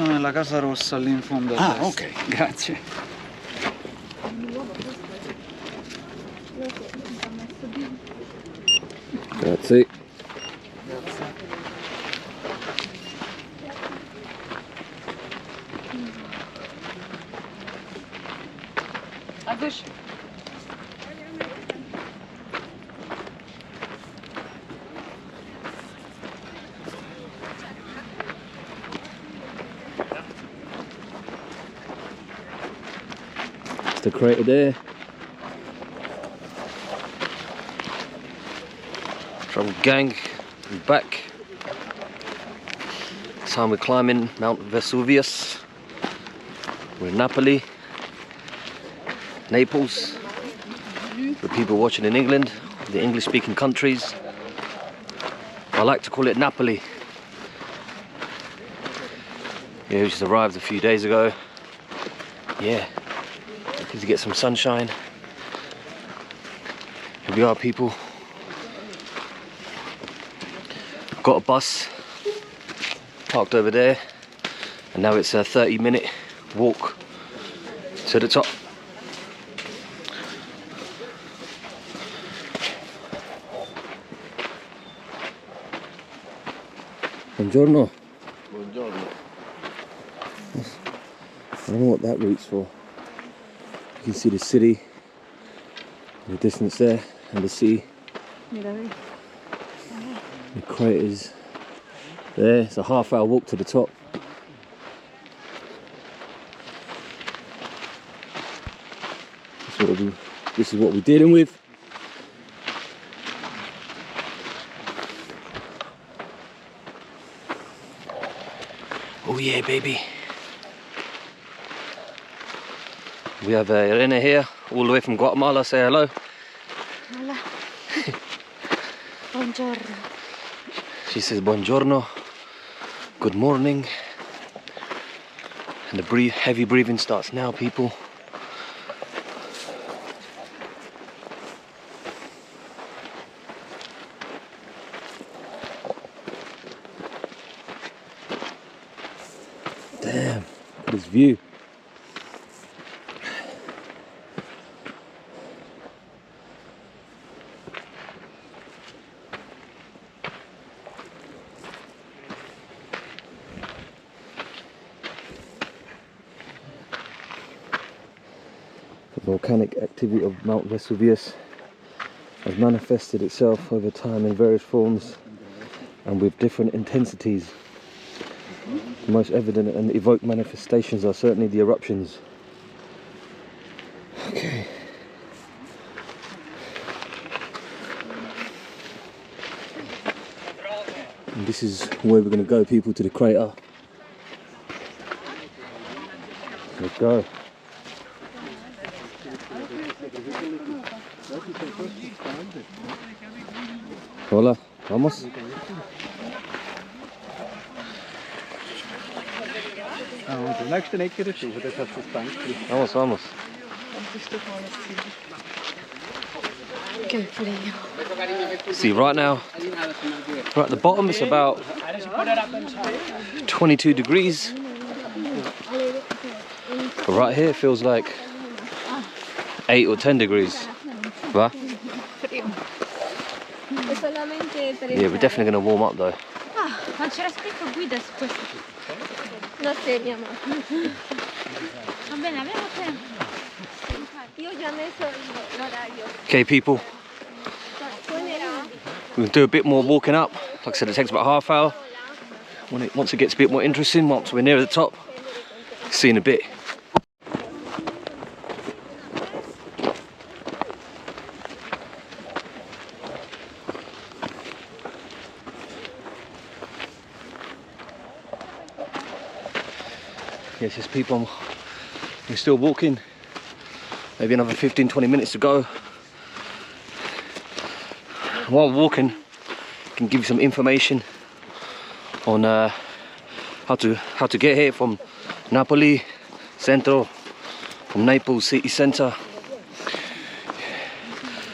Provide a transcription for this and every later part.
bagno nella casa rossa lì in fondo a destra. Ok. Grazie. Grazie. The crater there. Travel gang back. This time we're climbing Mount Vesuvius. We're in Napoli, Naples. For people watching in England, the English speaking countries, I like to call it Napoli. Yeah, we just arrived a few days ago. Yeah. Need to get some sunshine. Here we are, people. Got a bus parked over there, and now it's a 30-minute walk to the top. Buongiorno. Buongiorno. I don't know what that route's for. You can see the city in the distance there, and the sea. The craters there. It's a half-hour walk to the top. This is what we're dealing with. Oh yeah, baby. We have Irene here, all the way from Guatemala. Say hello. Hola. Buongiorno. She says buongiorno, good morning. And the heavy breathing starts now, people. Damn, look at this view. The volcanic activity of Mount Vesuvius has manifested itself over time in various forms and with different intensities. The most evident and evoked manifestations are certainly the eruptions. Okay. And this is where we're going to go, people, to the crater. Let's go. Hola, vamos. Vamos, vamos. See, right now, we're at the bottom. It's about 22 degrees. But right here it feels like 8 or 10 degrees. Va? Yeah, we're definitely going to warm up though. Ma c'era scritto guida su questo. Lo segniamo. Va bene, abbiamo tempo. Io ho già messo l'orario. Okay, people. We'll do a bit more walking up. Like I said, it takes about half hour. Once it gets a bit more interesting, once we're near the top, see you in a bit. Yes, there's people. We're still walking. Maybe another 15-20 minutes to go. While walking, I can give you some information on how to get here from Napoli Centro, from Naples city centre.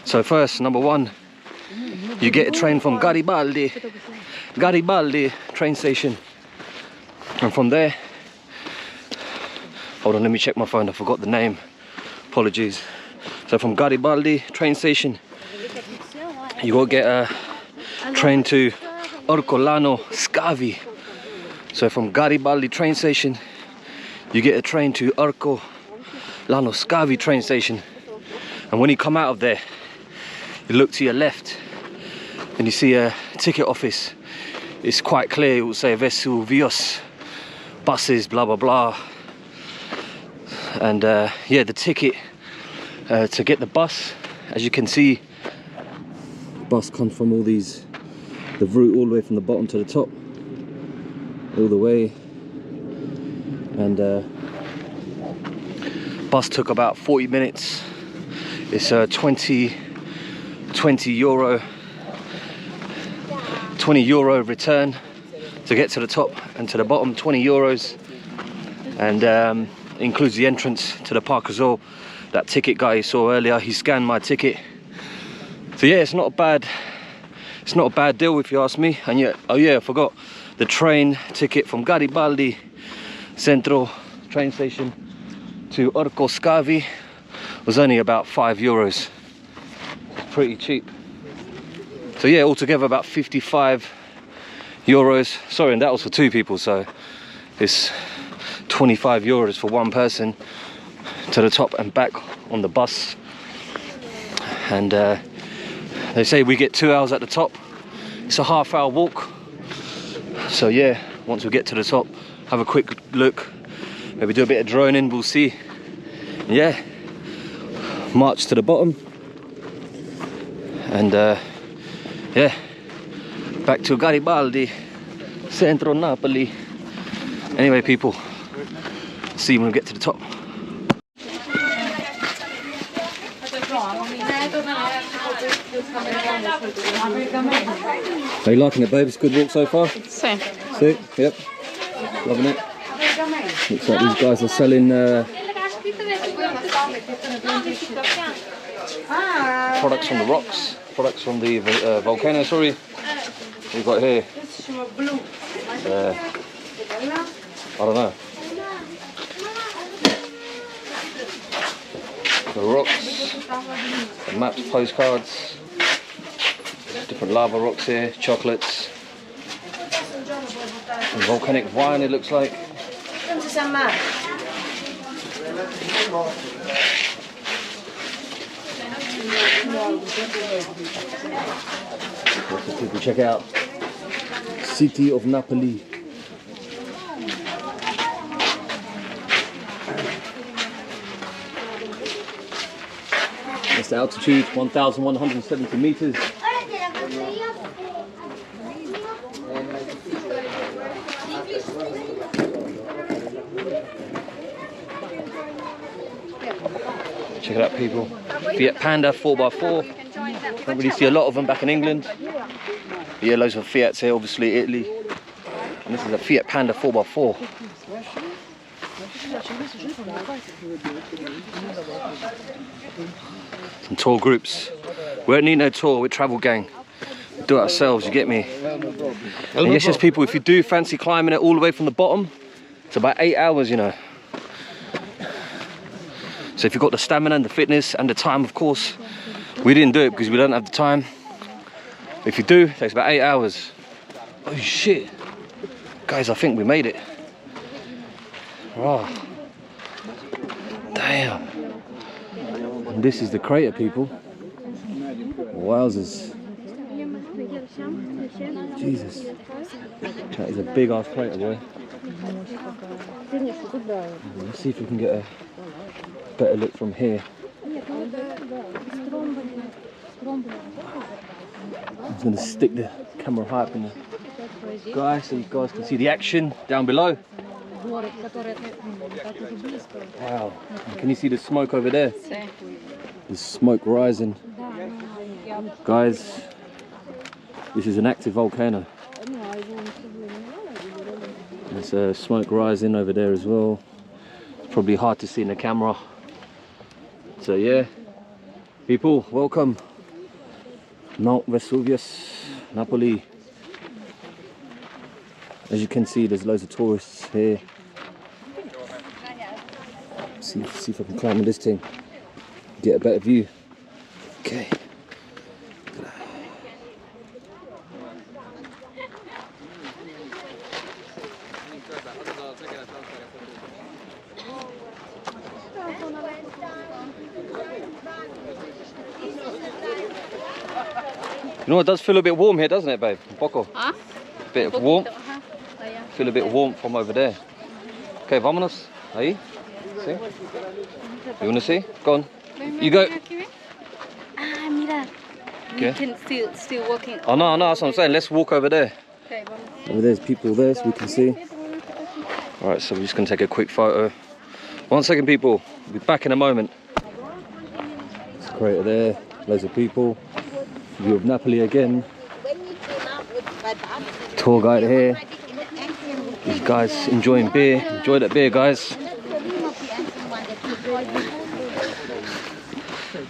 So first, number one, you get a train from Garibaldi train station, and from there Hold on, let me check my phone. I forgot the name. Apologies. So from Garibaldi train station, you gotta get a train to Orcolano Scavi. So from Garibaldi train station, you get a train to Orcolano Scavi train station. And when you come out of there, you look to your left and you see a ticket office. It's quite clear, it will say Vesuvius, buses, blah blah blah. And yeah, the ticket to get the bus, as you can see, the bus comes from all these, the route all the way from the bottom to the top, all the way. And bus took about 40 minutes. It's 20 euro return to get to the top, and to the bottom 20 euros, and includes the entrance to the park as well. That ticket guy you saw earlier, he scanned my ticket. So yeah, it's not a bad deal if you ask me. And yeah, oh yeah, I forgot, the train ticket from Garibaldi Centro train station to Orco Scavi was only about 5 euros. Pretty cheap. So yeah, altogether about 55 euros. Sorry, and that was for 2 people, so it's 25 euros for 1 person to the top and back on the bus. And they say we get 2 hours at the top. It's a half-hour walk. So yeah, once we get to the top, have a quick look, maybe do a bit of droning, we'll see. Yeah, march to the bottom, and yeah, back to Garibaldi Centro Napoli. Anyway people, see you when we get to the top. Are you liking it, babe? It's a good walk so far? Sì. See? Yep. Loving it. Looks like these guys are selling products from the rocks, products from the volcano, sorry. We've got here, I don't know, the rocks, the maps, postcards, different lava rocks here, chocolates, and volcanic wine it looks like. Lots of people check out city of Napoli. That's the altitude, 1,170 meters. Check it out people, Fiat Panda 4x4, don't really see a lot of them back in England. Yeah, loads of Fiats here, obviously Italy. And this is a Fiat Panda 4x4. Some tour groups. We don't need no tour, we're travel gang. We do it ourselves, you get me? And yes, yes people, if you do fancy climbing it all the way from the bottom, it's about 8 hours, you know. So if you've got the stamina and the fitness and the time, of course, we didn't do it because we don't have the time. If you do, it takes about 8 hours. Oh shit. Guys, I think we made it. Oh. Damn. And this is the crater, people. Wowzers. Jesus. That is a big ass crater, boy. Let's see if we can get a better look from here. I'm just going to stick the camera high up in the sky so you guys can see the action down below. Wow, can you see the smoke over there? The smoke rising. Guys, this is an active volcano. There's smoke rising over there as well. Probably hard to see in the camera. So yeah, people, welcome. Mount Vesuvius, Napoli. As you can see, there's loads of tourists here. See if I can climb on this thing, get a better view. Okay. You know, it does feel a bit warm here, doesn't it, babe? Poco. Huh? Bit of warmth. Feel a bit warm from over there. Okay, vámonos. Ahí. See? You wanna see? Go on. You go. Ah, mira. Okay. We can still walking. Oh no, that's what I'm saying. Let's walk over there. Okay, vamos. Over there's people there, so we can see. Alright, so we're just gonna take a quick photo. 1 second, people. We'll be back in a moment. It's a crater there. Loads of people. View of Napoli again. Tour guide here. These guys enjoying beer. Enjoy that beer, guys.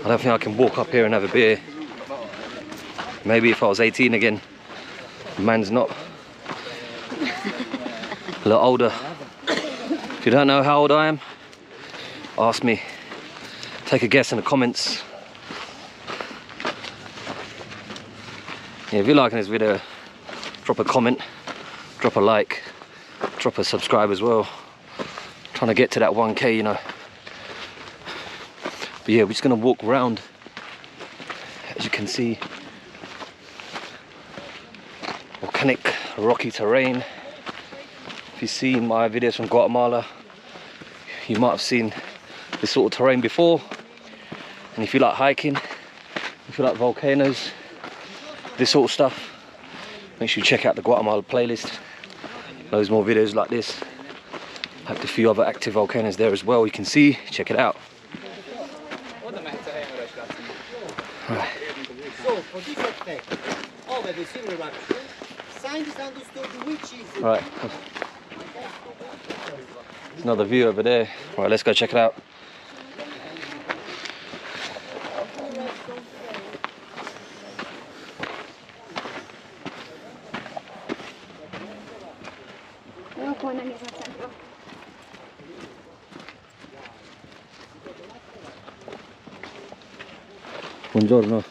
I don't think I can walk up here and have a beer. Maybe if I was 18 again. Man's not. A lot older. If you don't know how old I am, ask me. Take a guess in the comments. Yeah, if you're liking this video, drop a comment, drop a like, drop a subscribe as well. Trying to get to that 1K, you know. But yeah, we're just gonna walk around. As you can see, volcanic, rocky terrain. If you've seen my videos from Guatemala, you might have seen this sort of terrain before. And if you like hiking, if you like volcanoes, this sort of stuff, make sure you check out the Guatemala playlist. Loads more videos like this. Have a few other active volcanoes there as well. You can see, check it out. Right. Right. There's another view over there. Right, let's go check it out. Buongiorno.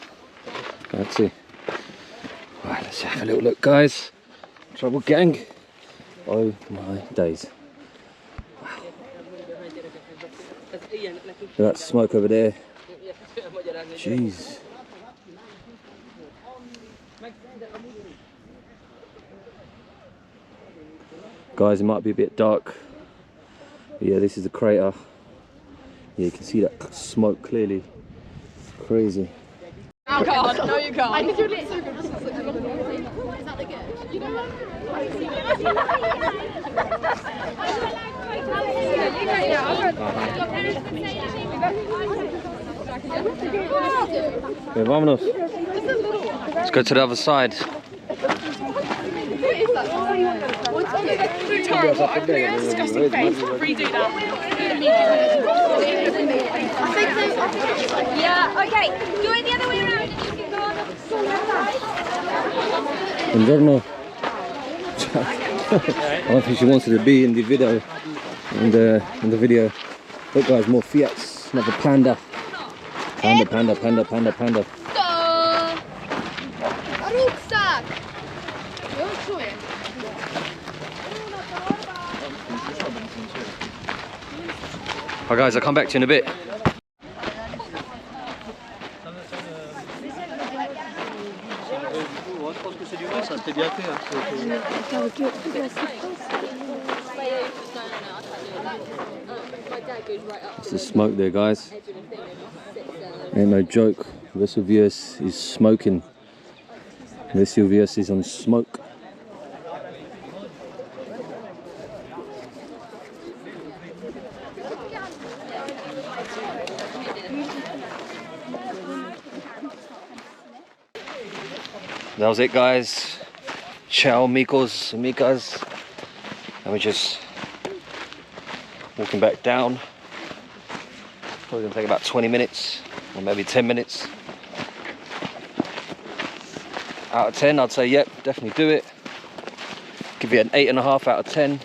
Grazie. Right, let's have a little look, guys. Trouble gang. Oh my days. Wow. Look at that smoke over there. Jeez. Guys, it might be a bit dark. But yeah, this is the crater. Yeah, you can see that smoke clearly. Crazy. You can't. No, you can't. I can do it so good. Is that the good? You know Okay, vámonos. Let's go to the other side. Terrible. I put a disgusting face. Redo that. Yeah, okay. Do it the other way around and you can go on the Buongiorno. I don't think she wanted to be in the video. In the video. Look, guys, more Fiats. Another panda. Panda. Rucksack! Alright guys, I'll come back to you in a bit. It's the smoke there, guys. Ain't no joke. Vesuvius is smoking. Vesuvius is on smoke. That was it, guys. Ciao, amigos, amigas. And we're just walking back down. Probably gonna take about 20 minutes, or maybe 10 minutes. Out of 10, I'd say, yep, definitely do it. Give it an 8.5 out of 10.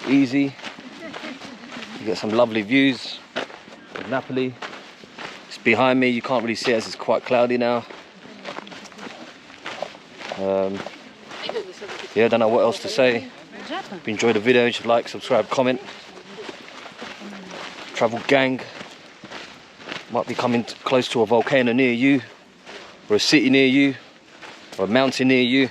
Easy. You get some lovely views of Napoli. It's behind me, you can't really see it as it's quite cloudy now. Yeah, I don't know what else to say. If you enjoyed the video, you should like, subscribe, comment. Travel gang might be coming close to a volcano near you, or a city near you, or a mountain near you.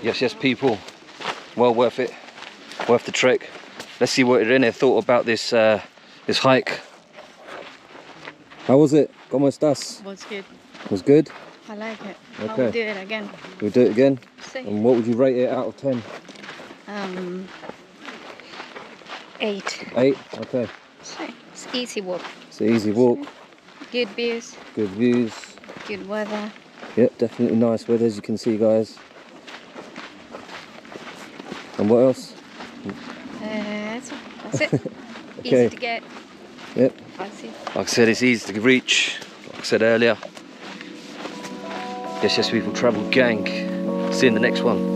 Yes, people, well worth it, worth the trek. Let's see what Irene thought about this this hike. How was it? ¿Cómo estás? Was good. Was good? I like it. Okay. I will do it again. We'll do it again? See. And what would you rate it out of 10? 8. 8? Okay. See. It's easy walk. It's an easy walk. Good views. Good views. Good weather. Yep, definitely nice weather as you can see, guys. And what else? That's it. Okay. Easy to get. Yep. Fancy. Like I said, it's easy to reach. Like I said earlier. Yes, people, travel gang. See you in the next one.